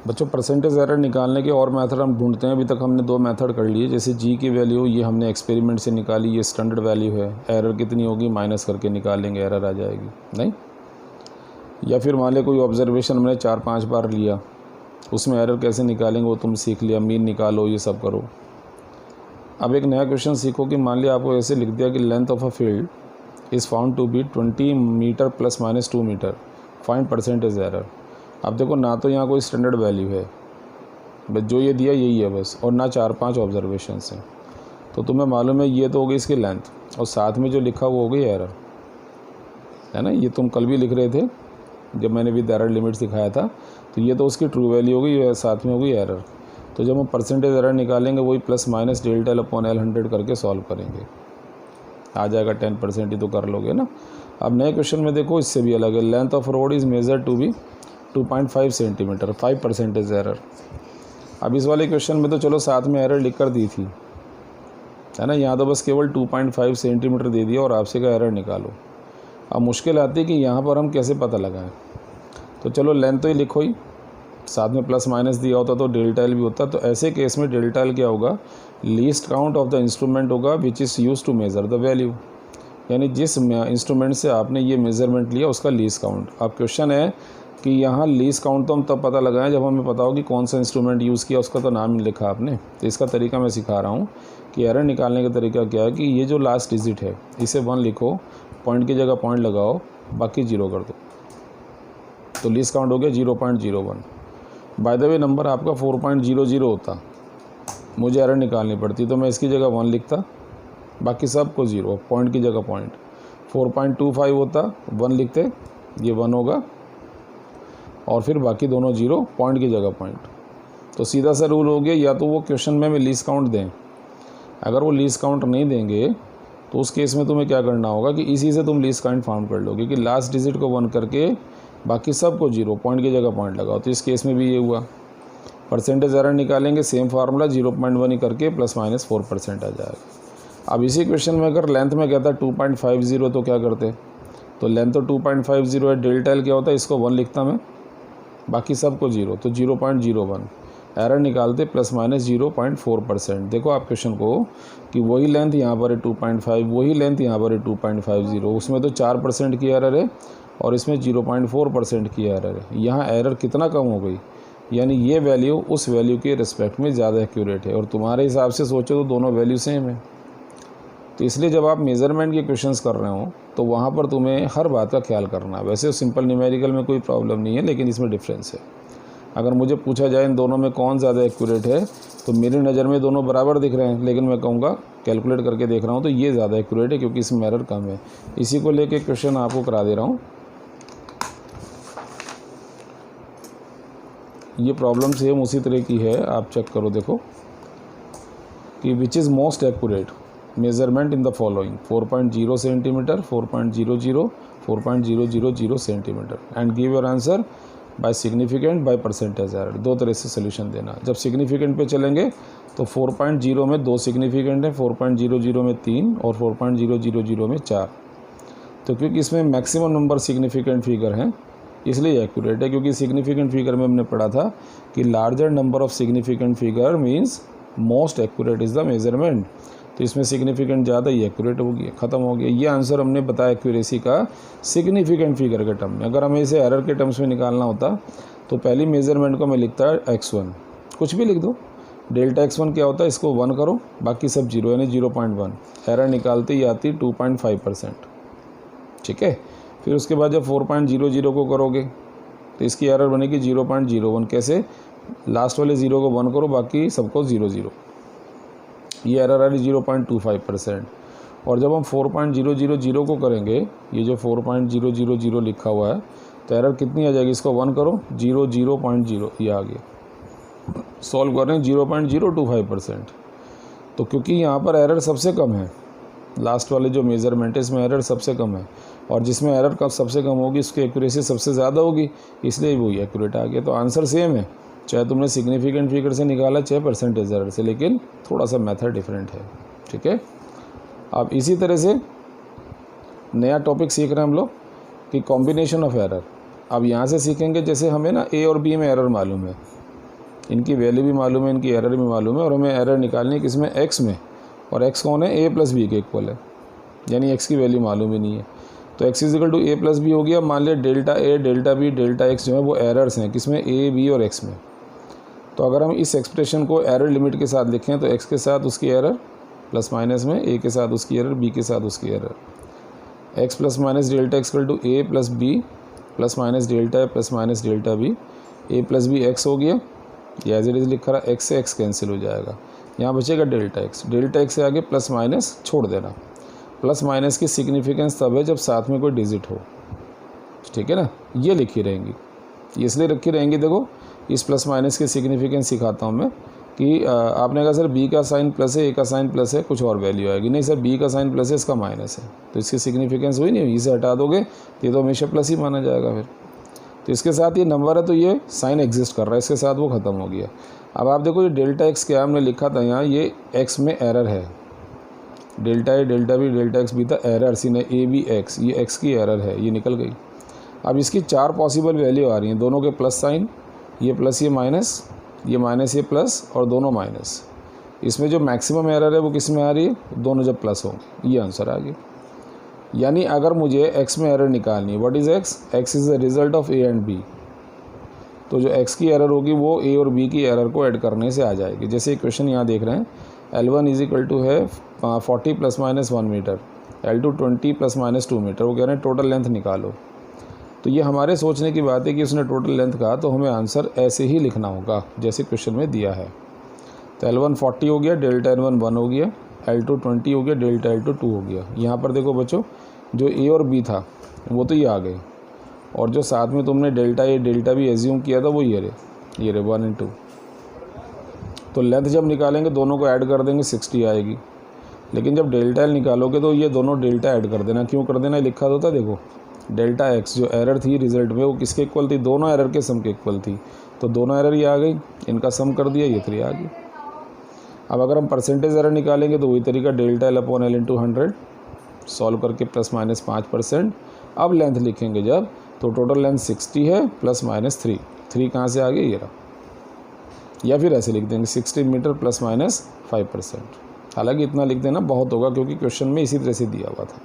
बच्चों percentage error निकालने के और मेथड हम ढूंढते हैं। अभी तक हमने 2 मेथड कर लिए। जैसे जी की वैल्यू ये हमने एक्सपेरिमेंट से निकाली, ये स्टैंडर्ड वैल्यू है। एरर कितनी होगी माइनस करके निकालेंगे, एरर आ जाएगी नहीं। या फिर मान लिया कोई ऑब्जर्वेशन हमने 4-5 बार लिया, उसमें एरर कैसे निकालेंगे वो तुम सीख लिया, मीन निकालो, ये सब करो। अब एक नया क्वेश्चन सीखो कि मान लिया आपको ऐसे लिख दिया कि length of a field is found to be 20 metre ± 2 metre, find percentage error. अब देखो ना तो यहाँ कोई स्टैंडर्ड वैल्यू है, बस जो ये दिया यही है बस, और ना 4-5 ऑब्जर्वेशन हैं। तो तुम्हें मालूम है ये तो हो गई इसकी लेंथ, और साथ में जो लिखा वो हो गई एरर, है ना। ये तुम कल भी लिख रहे थे जब मैंने विद एरर लिमिट सिखाया था। तो ये तो उसकी ट्रू वैल्यू हो गई, साथ में हो गई एरर। तो जब हम परसेंटेज एरर निकालेंगे वही ± ΔL/L100 करके सॉल्व करेंगे, आ जाएगा 10%। ही तो कर लोगे ना। अब नए क्वेश्चन में देखो इससे भी अलग है। Length of rod is measure to be 2.5 centimetre, 5% error. अब इस वाले क्वेश्चन में तो चलो साथ में एरर लिख कर दी थी, है ना। यहाँ तो बस केवल 2.5 सेंटीमीटर दे दिया और आपसे का एरर निकालो। अब मुश्किल आती है कि यहाँ पर हम कैसे पता लगाएं। तो चलो लेंथ तो ही लिखो ही, साथ में प्लस माइनस दिया होता तो ΔL भी होता। तो ऐसे केस में ΔL क्या होगा, least count of the instrument होगा which is use to measure the value, यानी जिस इंस्ट्रूमेंट से आपने ये मेज़रमेंट लिया उसका लीस्ट काउंट। अब क्वेश्चन है कि यहाँ लीस्ट काउंट तो हम तब पता लगाएं जब हमें पता हो कि कौन सा इंस्ट्रूमेंट यूज़ किया, उसका तो नाम नहीं लिखा आपने। तो इसका तरीका मैं सिखा रहा हूँ कि एरर निकालने का तरीका क्या है कि ये जो लास्ट डिजिट है इसे 1 लिखो, पॉइंट की जगह पॉइंट लगाओ, बाकी 0 कर दो, तो लीस्ट काउंट हो गया 0.01। बाय द वे नंबर आपका 4.00 होता, मुझे एरर निकालनी पड़ती तो मैं इसकी जगह 1 लिखता, बाकी सब को 0, पॉइंट की जगह पॉइंट। 4.25 होता, 1 लिखते, ये 1 होगा, और फिर बाकी दोनों 0, पॉइंट की जगह पॉइंट। तो सीधा सा रूल हो गया, या तो वो क्वेश्चन में लीस्ट काउंट दें। अगर वो लीस्ट काउंट नहीं देंगे तो उस केस में तुम्हें क्या करना होगा कि इसी से तुम लीस्ट काउंट फाउंड कर लोगे कि लास्ट डिजिट को 1 करके बाकी सब को 0, पॉइंट की जगह पॉइंट लगाओ। तो इस केस में भी ये हुआ। परसेंटेज एरर निकालेंगे, सेम फार्मूला 0.1 ही करके ±4% आ जाएगा। अब इसी क्वेश्चन में अगर लेंथ में कहता 2.50 तो क्या करते, तो लेंथ तो 2.50 है, ΔL क्या होता है, इसको 1 लिखता मैं, बाकी सब को 0, तो 0.01। एरर निकालते ±0.4%। देखो आप क्वेश्चन को कि वही लेंथ यहाँ पर है 2.5, वही लेंथ यहाँ पर है 2.50, उसमें तो 4% की एरर है और इसमें 0.4% की एरर है। यहाँ एरर कितना कम हो गई, यानी ये वैल्यू उस वैल्यू के रिस्पेक्ट में ज़्यादा एक्यूरेट है, और तुम्हारे हिसाब से सोचो तो दोनों वैल्यू सेम है। तो इसलिए जब आप मेज़रमेंट के क्वेश्चंस कर रहे हो तो वहाँ पर तुम्हें हर बात का ख्याल करना है। वैसे सिंपल न्यूमेरिकल में कोई प्रॉब्लम नहीं है, लेकिन इसमें डिफरेंस है। अगर मुझे पूछा जाए इन दोनों में कौन ज़्यादा एक्यूरेट है, तो मेरी नज़र में दोनों बराबर दिख रहे हैं, लेकिन मैं कहूँगा कैलकुलेट करके देख रहा हूँ तो ये ज़्यादा एक्यूरेट है क्योंकि इसमें एरर कम है। इसी को लेके क्वेश्चन आपको करा दे रहा हूँ। ये प्रॉब्लम सेम उसी तरह की है, आप चेक करो, देखो कि which is most accurate measurement in the following 4.0 centimetre, 4.00, 4.000 centimetre, and give your answer by significant by percentage error. 2 तरह से सोल्यूशन देना। जब सिग्निफिकेंट पे चलेंगे तो 4.0 में 2 सिग्निफिकेंट है, 4.00 में 3 और 4.000 में 4। तो क्योंकि इसमें मैक्सिमम नंबर सिग्निफिकेंट फिगर हैं इसलिए एक्यूरेट है, क्योंकि सिग्निफिकेंट फिगर में हमने पढ़ा था कि larger number of significant figure means most accurate is the measurement. तो इसमें सिग्निफिकेंट ज़्यादा ही एक्यूरेट हो गया, ख़त्म हो गया। ये आंसर हमने बताया एक्यूरेसी का सिग्निफिकेंट फिगर के टर्म में। अगर हमें इसे एरर के टर्म्स में निकालना होता तो पहली मेजरमेंट को मैं लिखता x1, कुछ भी लिख दो, ΔX1 क्या होता है, इसको 1 करो, बाकी सब 0 यानी 0.1। एरर निकालते ही आती 2.5%, ठीक है। फिर उसके बाद जब 4.00 को करोगे तो इसकी एरर बनेगी 0.01। कैसे, लास्ट वाले 0 को 1 करो, बाकी सबको 0, ये एरर आ रही 0.25%। और जब हम 4.000 को करेंगे, ये जो 4.000 लिखा हुआ है, तो एरर कितनी आ जाएगी, इसको 1 करो, 0.0, ये आ गया। सॉल्व कर रहे हैं 0.025%। तो क्योंकि यहाँ पर एरर सबसे कम है, लास्ट वाले जो मेजरमेंट है इसमें एरर सबसे कम है, और जिसमें एरर कब सबसे कम होगी उसकी एक्यूरेसी सबसे ज़्यादा होगी, इसलिए वही एक्यूरेट आ गया। तो आंसर सेम है, चाहे तुमने सिग्निफिकेंट फिगर से निकाला चाहे परसेंटेज एरर से, लेकिन थोड़ा सा मेथड डिफरेंट है, ठीक है। अब इसी तरह से नया टॉपिक सीख रहे हैं हम लोग कि कॉम्बिनेशन ऑफ एरर। अब यहाँ से सीखेंगे, जैसे हमें ना ए और बी में एरर मालूम है, इनकी वैल्यू भी मालूम है, इनकी एरर भी मालूम है, और हमें एरर निकालनी है किसमें, एक्स में, और एक्स कौन है, ए प्लस बी के इक्वल है, यानी एक्स की वैल्यू मालूम ही नहीं है। तो X is equal to A plus B हो गया। मान लिया delta A, delta B, delta X जो है वो एरर्स हैं किसमें, ए, बी और एक्स में। तो अगर हम इस एक्सप्रेशन को एरर लिमिट के साथ लिखें तो एक्स के साथ उसकी एरर प्लस माइनस में, ए के साथ उसकी एरर, बी के साथ उसकी error, X plus minus delta X equal to A plus B plus minus delta A plus minus delta B, A plus B X हो गया, या एज इट इज़ लिखा रहा, एक्स से एक्स कैंसिल हो जाएगा, यहाँ बचेगा डेल्टा एक्स। डेल्टा एक्स से आगे प्लस माइनस छोड़ देना। प्लस माइनस की सिग्निफिकेंस तब है जब साथ में कोई डिजिट हो, ठीक है ना, ये लिखी रहेंगी, ये इसलिए रखी रहेंगी। देखो इस प्लस माइनस की सिग्निफिकेंस सिखाता हूँ मैं कि आपने कहा सर बी का साइन प्लस है, ए का साइन प्लस है, कुछ और वैल्यू आएगी, नहीं सर बी का साइन प्लस है, इसका माइनस है, तो इसकी सिग्निफिकेंस हुई नहीं हुई, इसे हटा दोगे तो ये तो हमेशा प्लस ही माना जाएगा फिर। तो इसके साथ ये नंबर है तो ये साइन एग्जिस्ट कर रहा है, इसके साथ वो ख़त्म हो गया। अब आप देखो ये डेल्टा एक्स क्या हमने लिखा था यहाँ, ये एक्स में एरर है, delta A, delta B, delta x B था एरर, सी ने ए बी एक्स, ये एक्स की एरर है, ये निकल गई। अब इसकी 4 पॉसिबल वैल्यू आ रही हैं, दोनों के प्लस साइन, ये प्लस ये माइनस, ये माइनस ये प्लस, और दोनों माइनस। इसमें जो मैक्सिमम एरर है वो किस में आ रही है, दोनों जब प्लस होंगे, ये आंसर आ गया। यानी अगर मुझे x में एरर निकालनी है, what is x, x is the result of a and b, तो जो x की एरर होगी वो a और b की एरर को ऐड करने से आ जाएगी। जैसे क्वेश्चन यहाँ देख रहे हैं, L1 इज इक्वल टू है 40 plus minus 1 metre, L2 20 plus minus 2 metre, वो कह रहे हैं टोटल लेंथ निकालो। तो ये हमारे सोचने की बात है कि उसने टोटल लेंथ कहा, तो हमें आंसर ऐसे ही लिखना होगा जैसे क्वेश्चन में दिया है। तो L1 40 हो गया, डेल्टा L1 1 हो गया, L2 20 हो गया, डेल्टा L2 2 हो गया। यहाँ पर देखो बच्चों जो ए और बी था वो तो ये आ गए, और जो साथ में तुमने delta A delta B assume किया था वो ये रहे 1 और 2। तो लेंथ जब निकालेंगे दोनों को ऐड कर देंगे 60 आएगी, लेकिन जब डेल्टा एल निकालोगे तो ये दोनों डेल्टा ऐड कर देना। क्यों कर देना, लिखा तो था देखो, डेल्टा एक्स जो एरर थी रिजल्ट में वो किसके इक्वल थी, दोनों एरर के सम के इक्वल थी, तो दोनों एरर ये आ गई, इनका सम कर दिया, ये 3 आ गई। अब अगर हम परसेंटेज एरर निकालेंगे तो वही तरीका, delta L upon L into 100 solve करके प्लस माइनस 5%। अब लेंथ लिखेंगे जब, तो टोटल लेंथ 60 है प्लस माइनस 3 कहाँ से आ गई, ये रहा। या फिर ऐसे लिख देंगे 60 मीटर प्लस माइनस 5%। हालांकि इतना लिख देना बहुत होगा क्योंकि क्वेश्चन में इसी तरह से दिया हुआ था।